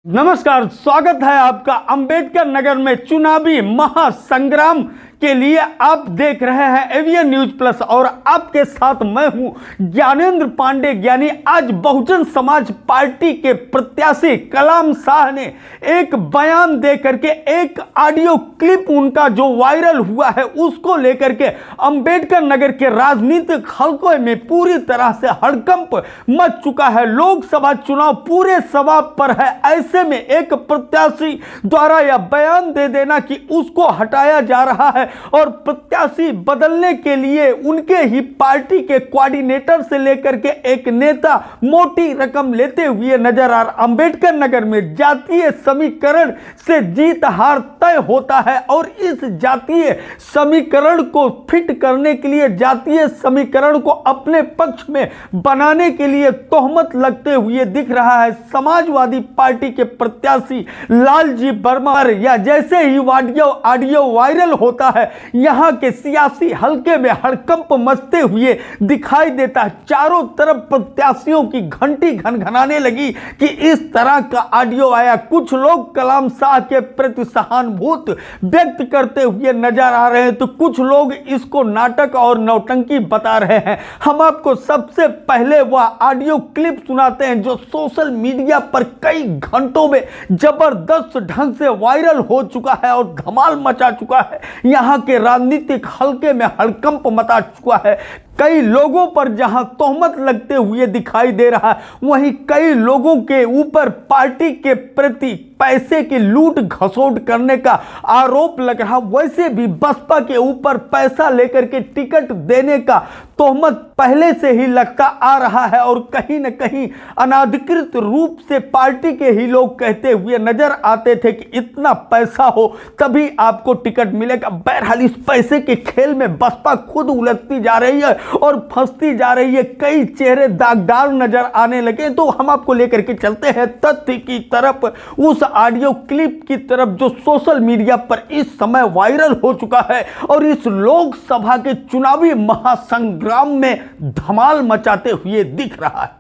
नमस्कार, स्वागत है आपका अंबेडकर नगर में चुनावी महासंग्राम के लिए। आप देख रहे हैं एवीएन न्यूज प्लस और आपके साथ मैं हूं ज्ञानेंद्र पांडे ज्ञानी। आज बहुजन समाज पार्टी के प्रत्याशी कलाम शाह ने एक बयान दे करके एक ऑडियो क्लिप उनका जो वायरल हुआ है उसको लेकर के अंबेडकर नगर के राजनीतिक हलकों में पूरी तरह से हड़कंप मच चुका है। लोकसभा चुनाव पूरे सवाल पर है, ऐसे में एक प्रत्याशी द्वारा यह बयान दे देना कि उसको हटाया जा रहा है और प्रत्याशी बदलने के लिए उनके ही पार्टी के कोऑर्डिनेटर से लेकर के एक नेता मोटी रकम लेते हुए नजर आ रहा। अंबेडकर नगर में जातीय समीकरण से जीत हार तय होता है और इस जातीय समीकरण को फिट करने के लिए, जातीय समीकरण को अपने पक्ष में बनाने के लिए तोहमत लगते हुए दिख रहा है समाजवादी पार्टी के प्रत्याशी लालजी वर्मा। या जैसे ही ऑडियो वायरल होता है, यहां के सियासी हलके में हड़कंप मचते हुए दिखाई देता है। चारों तरफ प्रत्याशियों की घंटी घनघनाने लगी कि इस तरह का ऑडियो आया। कुछ लोग कलाम शाह के प्रति सहानुभूति व्यक्त करते हुए नजर आ रहे हैं, तो कुछ लोग इसको नाटक और नौटंकी बता रहे हैं। हम आपको सबसे पहले वह ऑडियो क्लिप सुनाते हैं जो सोशल मीडिया पर कई घंटों में जबरदस्त ढंग से वायरल हो चुका है और धमाल मचा चुका है। यहां के राजनीतिक हलके में हड़कंप मचा चुका है। कई लोगों पर जहां तोहमत लगते हुए दिखाई दे रहा है, वहीं कई लोगों के ऊपर पार्टी के प्रति पैसे की लूट घसोट करने का आरोप लग रहा। वैसे भी बसपा के ऊपर पैसा लेकर के टिकट देने का तोहमत पहले से ही लगता आ रहा है और कहीं न कहीं अनाधिकृत रूप से पार्टी के ही लोग कहते हुए नजर आते थे कि इतना पैसा हो तभी आपको टिकट मिलेगा। बहरहाल इस पैसे के खेल में बसपा खुद उलझती जा रही है और फंसती जा रही है। कई चेहरे दागदार नजर आने लगे। तो हम आपको लेकर के चलते हैं तथ्य की तरफ, उस ऑडियो क्लिप की तरफ जो सोशल मीडिया पर इस समय वायरल हो चुका है और इस लोकसभा के चुनावी महासंग्राम में धमाल मचाते हुए दिख रहा है।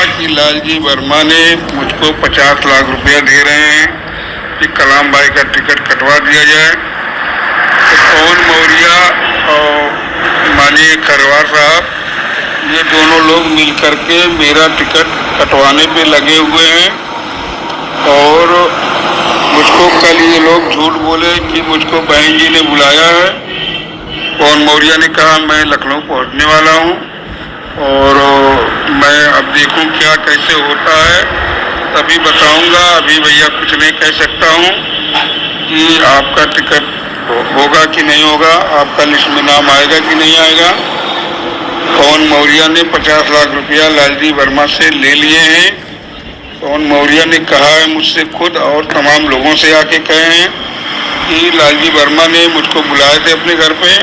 कि लालजी वर्मा ने मुझको 50 लाख रुपया दे रहे हैं कि कलाम भाई का टिकट कटवा दिया जाए। तो पवन मौर्य और माननीय खरवार साहब, ये दोनों लोग मिलकर के मेरा टिकट कटवाने पे लगे हुए हैं और मुझको कल ये लोग झूठ बोले कि मुझको बहन जी ने बुलाया है। पवन मौर्य ने कहा मैं लखनऊ पहुंचने वाला हूं और मैं अब देखूं क्या कैसे होता है तभी बताऊंगा। अभी भैया कुछ नहीं कह सकता हूं कि आपका टिकट होगा कि नहीं होगा, आपका लिस्ट में नाम आएगा कि नहीं आएगा। पवन मौर्य ने 50 लाख रुपया लालजी वर्मा से ले लिए हैं। पवन मौर्य ने कहा है मुझसे खुद और तमाम लोगों से आके कहे हैं कि लालजी वर्मा ने मुझको बुलाए थे अपने घर पे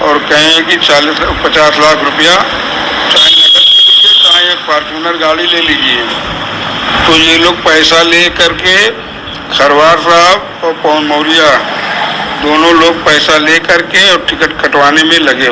और कहे हैं कि 50 लाख रुपया चाहे नगद ले लीजिए चाहे एक फॉर्च्यूनर गाड़ी ले लीजिए। तो ये लोग पैसा ले करके खरवार साहब और पवन मौर्य दोनों लोग पैसा ले करके और टिकट कटवाने में लगे।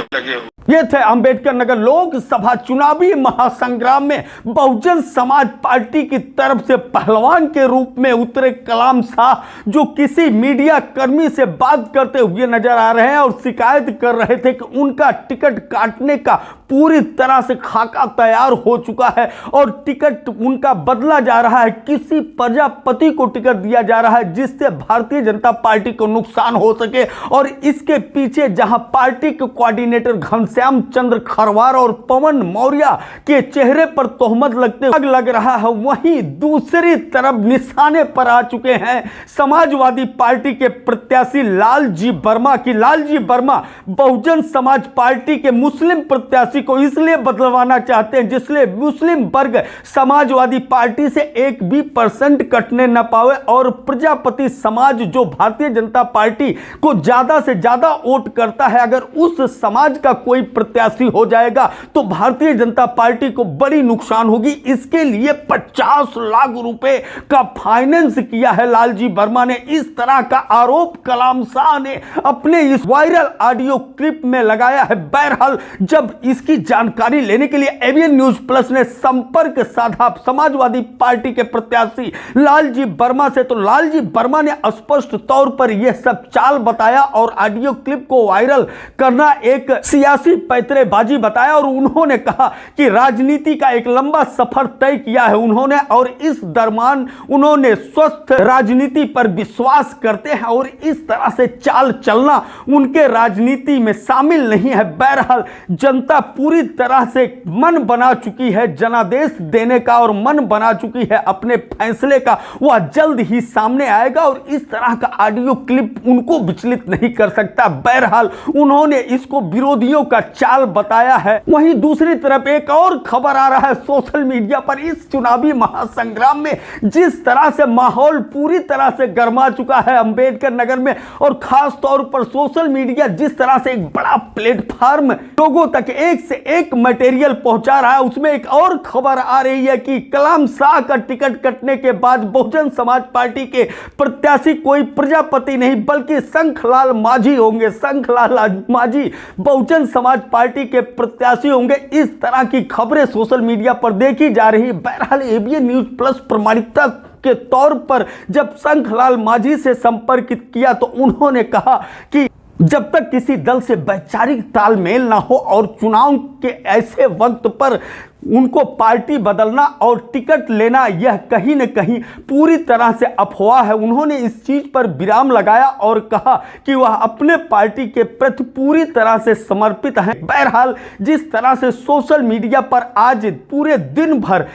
ये थे अंबेडकर नगर लोकसभा चुनावी महासंग्राम में बहुजन समाज पार्टी की तरफ से पहलवान के रूप में उतरे कलाम शाह, जो किसी मीडिया कर्मी से बात करते हुए नजर आ रहे हैं और शिकायत कर रहे थे कि उनका टिकट काटने का पूरी तरह से खाका तैयार हो चुका है और टिकट उनका बदला जा रहा है। किसी प्रजापति को टिकट दिया जा रहा है जिससे भारतीय जनता पार्टी को नुकसान हो सके और इसके पीछे जहां पार्टी के कोऑर्डिनेटर घनश्याम चंद्र खरवार और पवन मौर्य के चेहरे पर तोहमत लगते लग रहा है, वहीं दूसरी तरफ निशाने पर आ चुके हैं समाजवादी पार्टी के प्रत्याशी लालजी वर्मा की। लालजी वर्मा बहुजन समाज पार्टी के मुस्लिम प्रत्याशी को इसलिए बदलवाना चाहते हैं जिसलिए मुस्लिम वर्ग समाजवादी पार्टी से 1% कटने न पावे और प्रजापति समाज जो भारतीय जनता पार्टी को ज्यादा से ज्यादा वोट करता है, अगर उस समाज का कोई प्रत्याशी हो जाएगा तो भारतीय जनता पार्टी को बड़ी नुकसान होगी। इसके लिए 50 लाख रुपए का फाइनेंस किया है लालजी वर्मा ने। इस तरह का आरोप कलाम शाह ने अपने इस वायरल ऑडियो क्लिप में लगाया है। बहरहाल जब इस इसकी जानकारी लेने के लिए एवीएन न्यूज प्लस ने संपर्क साधा समाजवादी पार्टी के प्रत्याशी लालजी वर्मा से। तो लालजी वर्मा ने स्पष्ट तौर पर यह सब चाल बताया और ऑडियो क्लिप को वायरल करना एक सियासी पैतरेबाजी बताया और उन्होंने कहा कि राजनीति का एक लंबा सफर तय किया है उन्होंने, और इस दरम्यान उन्होंने स्वस्थ राजनीति पर विश्वास करते हैं और इस तरह से चाल चलना उनके राजनीति में शामिल नहीं है। बहरहाल जनता पूरी तरह से मन बना चुकी है जनादेश देने का और मन बना चुकी है अपने फैसले का, वह जल्द ही सामने आएगा और इस तरह का ऑडियो क्लिप उनको विचलित नहीं कर सकता। बहरहाल उन्होंने इसको विरोधियों का चाल बताया है। वहीं दूसरी तरफ एक और खबर आ रहा है सोशल मीडिया पर, इस चुनावी महासंग्राम में जिस तरह से माहौल पूरी तरह से गर्मा चुका है अंबेडकर नगर में, और खास तौर पर सोशल मीडिया जिस तरह से एक बड़ा प्लेटफॉर्म लोगों तक एक से एक मटेरियल पहुंचा रहा है, उसमें एक और खबर आ रही है कि कलाम शाह का टिकट कटने के बाद बहुजन समाज पार्टी के प्रत्याशी कोई प्रजापति नहीं बल्कि शंखलाल माझी होंगे। शंखलाल माझी बहुजन समाज पार्टी के प्रत्याशी होंगे। इस तरह की खबरें सोशल मीडिया पर देखी जा रही है। बहरहाल एवीएन न्यूज प्लस प्रामाणिकता के तौर पर जब शंखलाल माझी से संपर्क किया तो उन्होंने कहा कि जब तक किसी दल से वैचारिक तालमेल ना हो और चुनाव के ऐसे वक्त पर उनको पार्टी बदलना और टिकट लेना यह कहीं न कहीं पूरी तरह से अफवाह है। उन्होंने इस चीज पर विराम लगाया और कहा कि वह अपने पार्टी के प्रति पूरी तरह से समर्पित हैं। बहरहाल जिस तरह से सोशल मीडिया पर आज पूरे दिन भर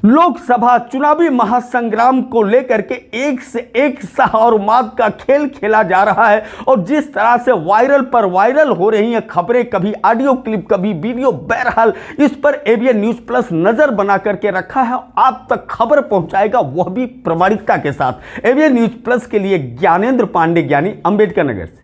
लोकसभा चुनावी महासंग्राम को लेकर के एक से एक शाह और मात का खेल खेला जा रहा है और जिस तरह से वायरल पर वायरल हो रही हैं खबरें, कभी ऑडियो क्लिप कभी वीडियो, बहरहाल इस पर एवीएन न्यूज प्लस नजर बना करके रखा है। आप तक खबर पहुंचाएगा वह भी प्रामाणिकता के साथ। एवीएन न्यूज प्लस के लिए ज्ञानेंद्र पांडे, ज्ञानी, अंबेडकर नगर से।